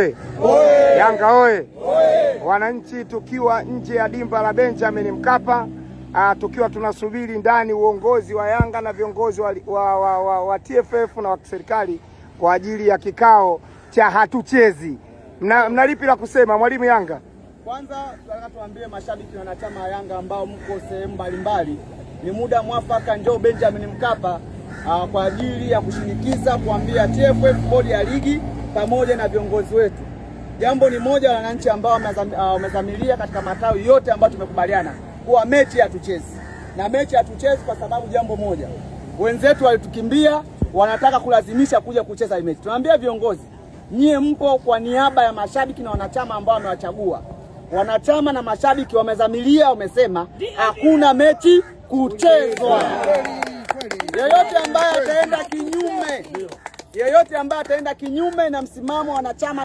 oye! Yanga oye! Wananchi tukiwa nje ya dimba la Benjamin Mkapa, tukiwa tunasubiri ndani uongozi wa Yanga na viongozi wa TFF na wa serikali kwa ajili ya kikao cha hatuchezi. Mnalipi la kusema mwalimu Yanga? Kwanza tunataka tuambie mashabiki na wanachama wa Yanga ambao mko sehemu mbalimbali, ni muda mwafaka njoo Benjamin Mkapa kwa ajili ya kushinikiza kuambia TFF, bodi ya ligi pamoja na viongozi wetu. Jambo ni moja, wananchi ambao wamezamilia katika matawi yote ambayo tumekubaliana kuwa mechi hatuchezi. Na mechi hatuchezi kwa sababu jambo moja, wenzetu walitukimbia, wanataka kulazimisha kuja kucheza hii mechi. Tunaambia viongozi, nyie mpo kwa niaba ya mashabiki na wanachama ambao wamewachagua. Wanachama na mashabiki wamezamilia, wamesema hakuna mechi kuchezwa. Yeyote ambaye ataenda kinyume na msimamo wa wanachama